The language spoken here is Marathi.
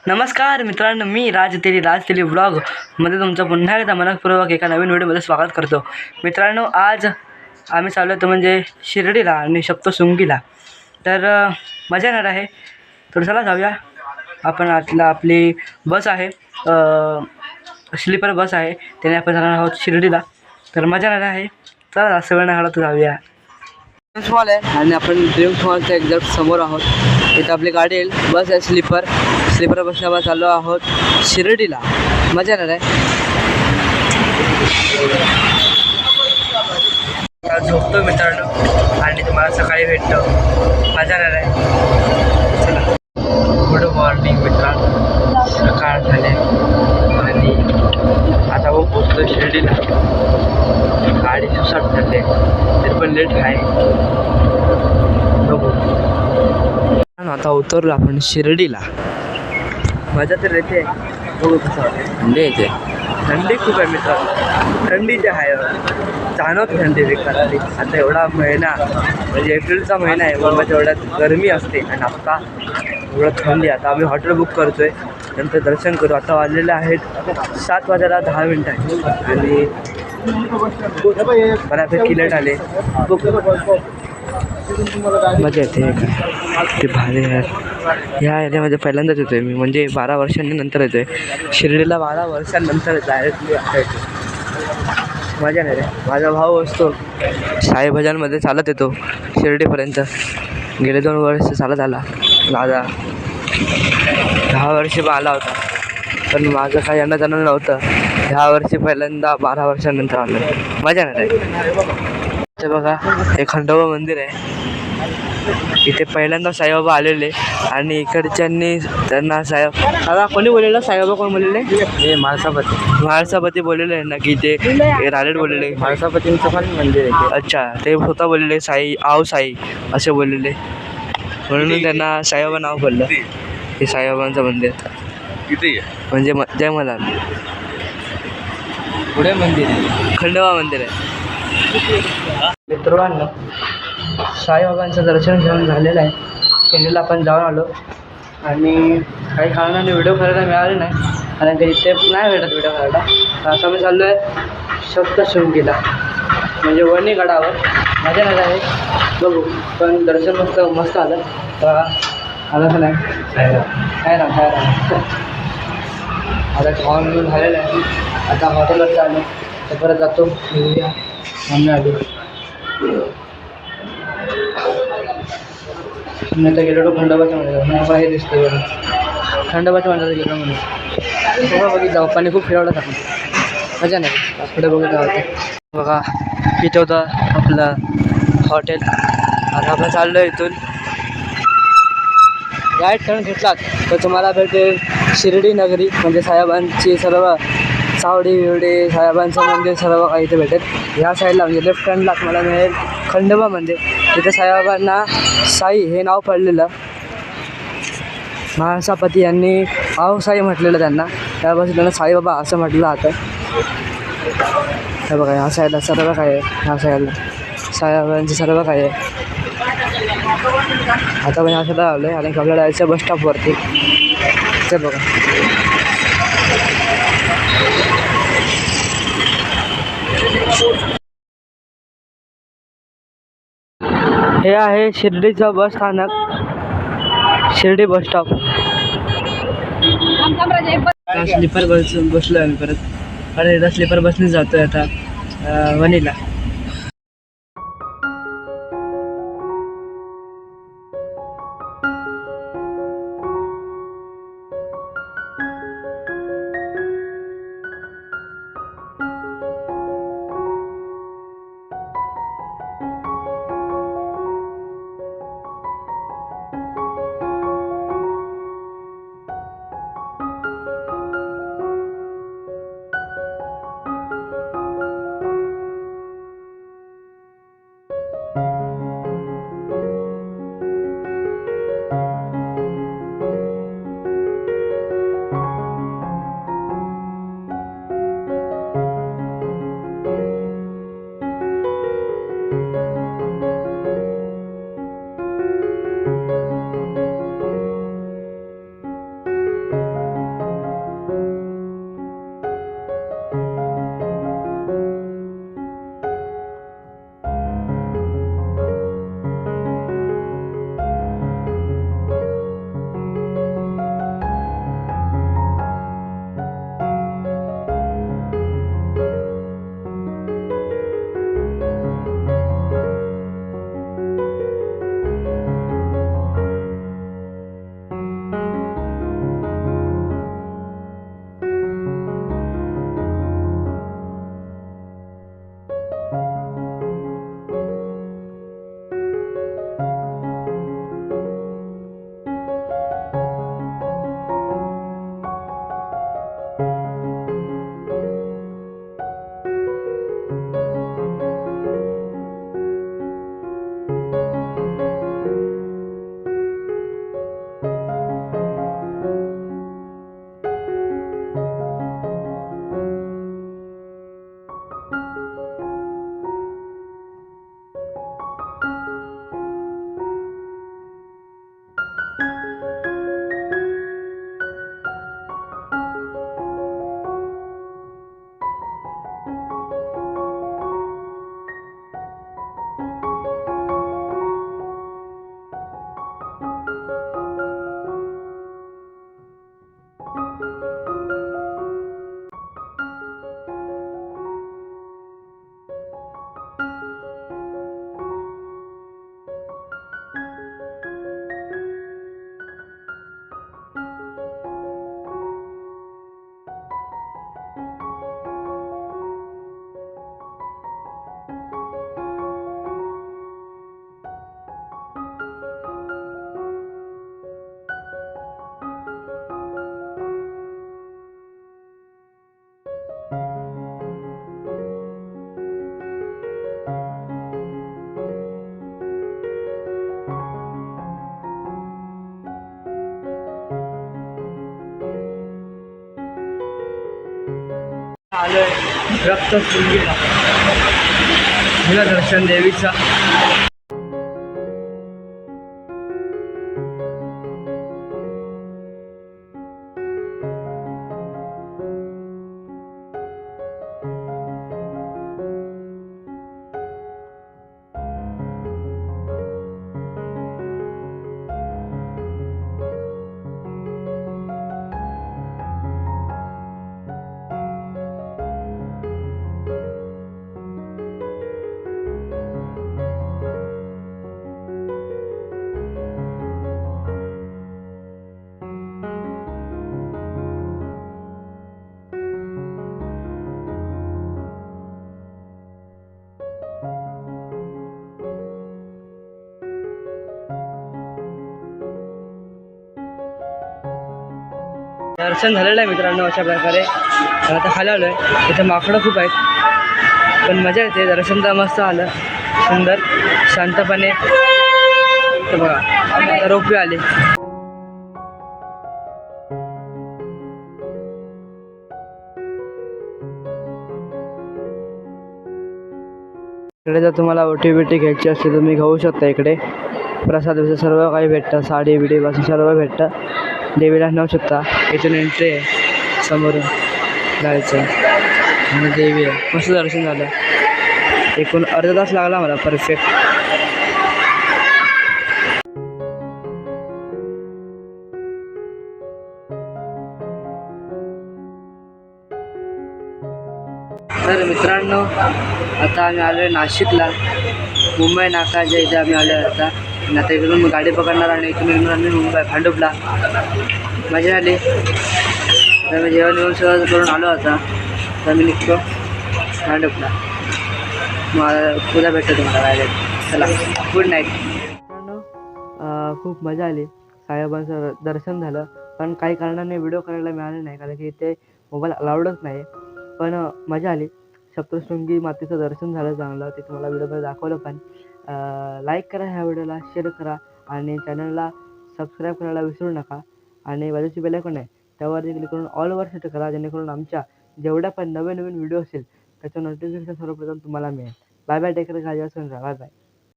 नमस्कार मित्रांनो, मी राज तेली व्लॉगमध्ये तुमचं पुन्हा एकदा मनपूर्वक एका नवीन व्हिडिओमध्ये स्वागत करतो. मित्रांनो, आज आम्ही चाललो होतो म्हणजे शिर्डीला आणि सप्तशृंगीला. तर मजा येणार आहे. तर चला जाऊया. आपण आपली बस आहे, स्लीपर बस आहे, त्याने आपण जाणार आहोत शिर्डीला. तर मजा येणार आहे. चला जास्त वेळ नाही घालवत, जाऊया. ड्रीम्स मॉल आहे आणि आपण ड्रीम्स मॉलच्या एक्झॅक्ट समोर आहोत. इथं आपली गाडी येईल, बस आहे स्लीपर बसला चाललो आहोत शिर्डीला. मजा येणार आहे. झोपतो मित्रांनो आणि तुम्हाला सकाळी भेटतो. मजा येणार आहे. चला, गुड मॉर्निंग मित्रांनो. सकाळ झाले आणि आता मग पोचतो शिर्डीला. गाडी सुसाट झाले तरी पण लेट आहे. बघू. आता उतरलो आपण शिर्डीला. मजा तर येते. बघू कसं थंडी येते. थंडी खूप आहे मित्रांनो. थंडी जे आहे जाणवत थंडी बेकारली. आता एवढा महिना म्हणजे एप्रिलचा महिना आहे, मग एवढ्यात गरमी असते आणि आता एवढं थंडी. आता आम्ही हॉटेल बुक करतो आहे, नंतर दर्शन करू. आता वाजलेले आहेत 7:10 आहे आणि बऱ्यापैकी लेट आले. मजा येते. ते भारी आहे. ह्या एरियामध्ये पहिल्यांदाच येतो आहे मी, म्हणजे 12 वर्षांनी नंतर येतो आहे शिर्डीला. 12 वर्षांनंतर डायरेक्टली आता येतो. मजा नाही रे. माझा भाऊ असतो साई भजनमध्ये चालत येतो शिर्डीपर्यंत. गेले 2 वर्ष चालत आला. दादा 10 वर्षी पण आला होता, पण माझं काही यांना जाणून नव्हतं. 10 वर्षी पहिल्यांदा 12 वर्षांनंतर आलं. मजा नाही रे. ते बघा, हे खंडोबा मंदिर आहे. इथे पहिल्यांदा साईबाबा आलेले आणि इकडच्यांनी त्यांना आता कोणी बोललेलं? साईबाबा कोण बोललेले? हे म्हाळसापती बोललेले ना, की ते रालेट बोललेले. म्हाळसापतींचं पण मंदिर आहे. अच्छा, ते स्वतः बोललेले साई असे बोललेले, म्हणून त्यांना साईबाबा नाव पडलं. हे साईबाबांचं मंदिर म्हणजे जय मला पुढे मंदिर आहे, खंडोबा मंदिर आहे. मित्रांनो, साईबाबांचं दर्शन घेऊन झालेलं आहे. शिर्डीला आपण जाऊन आलो आणि काही कारणाने व्हिडिओ करायला मिळाले नाही, कारण की इथे नाही भेटत व्हिडिओ करायला. आता मी चाललो आहे सप्तशृंगीला, म्हणजे वणीगडावर. मजा नाही आहे. बघू, पण दर्शन मस्त आलं. तर आलं का नाही काय ना आता खाऊन घेऊन झालेलं आहे. आता हॉटेलवर चाललो, तर परत जातो. आम्ही आलो. मी आता गेलो खंडोबाच्या मंदिरात. मला हे दिसतं बघा, खंडोबाच्या मंदिरात गेलो म्हणून बघा. बघितलं पप्पाने खूप फिरवलं आपण. मजा नाही. पुढे बघत होतं बघा, इथं होतं आपलं हॉटेल. आता आपण चाललो इथून. राईट टर्न घेतलात तर तुम्हाला भेटेल शिर्डी नगरी, म्हणजे साईबाबांची सर्व सावडी बिवडी, साईबाबांचं मंदिर सर्व काही इथे भेटेल. ह्या साईडला म्हणजे लेफ्ट हँडला तुम्हाला मिळेल खंडोबा मंदिर. तिथे साईबाबांना साई हे नाव पडलेलं. म्हाळसापती यांनी साई म्हटलेलं त्यांना, त्यापासून त्यांना साईबाबा असं म्हटलं जातं. हे बघा, ह्या साईडला सर्व काय आहे. ह्या साईडला साईबाबांचं सर्व काय आहे. आता पण ह्या साईडला आलो आहे आणि आपल्याला जायचं बस स्टॉपवरती. ते बघा, हे आहे शिर्डीचं बस स्थानक, Shirdi bus stop. Sleeper bus बसलो आम्ही परत. आणि एकदा स्लीपर बसने जातोय आता वणीला. आलोय रक्तशृंगीला, झालं दर्शन देवीचा. दर्शन झालेलं आहे मित्रांनो अशा प्रकारे. आता खाली आलो आहे, इथं माकडं खूप आहेत पण मजा येते. दर्शन तर मस्त आलं, सुंदर शांतपणे. तर बघा आता रोपवे आले. इकडे जर तुम्हाला ओटी बिटी घ्यायची असते तर तुम्ही घेऊ शकता. इकडे प्रसाद विसाद सर्व काही भेटतं, साडी बिडी पासून सर्व भेटतं. देवीला नेऊ शकता. इथून एंट्री आहे, समोरून जायचं आणि देवी आहे. मस्त दर्शन झालं. एकूण अर्धा तास लागला मला परफेक्ट. तर मित्रांनो आता आम्ही आलो आहे नाशिकला, मुंबई नाकाच्या इथे आम्ही आलो आहे आता. आणि आता इकडून गाडी पकडणार आणि इथून निघणार आम्ही मुंबई भांडुपला. मजा आली. तर मी जेवण येऊन सगळं करून आलो आता. तर मी निघतो भांडुपला. मला उद्या भेटतो तुम्हाला राहिले. चला गुड नाईट. मित्रांनो खूप मजा आली. साईबाबांचं दर्शन झालं पण काही कारणाने व्हिडिओ करायला मिळाले नाही कारण की इथे मोबाईल अलाउडच नाही. पण मजा आली. सप्तशृंगी मातेचं दर्शन झालं चांगलं. ते तुम्हाला व्हिडिओमध्ये दाखवलं पण. लाईक करा ह्या व्हिडिओला, शेअर करा आणि चॅनलला सबस्क्राईब करायला विसरू नका. आणि बाजूची बेल आयकॉन आहे त्यावरती क्लिक करून ऑलवर सेट करा, जेणेकरून आमच्या जेवढ्या पण नवीन नवीन व्हिडिओ असेल त्याचं नोटिफिकेशन सर्वप्रथम तुम्हाला मिळेल. Bye bye, take care, bye bye.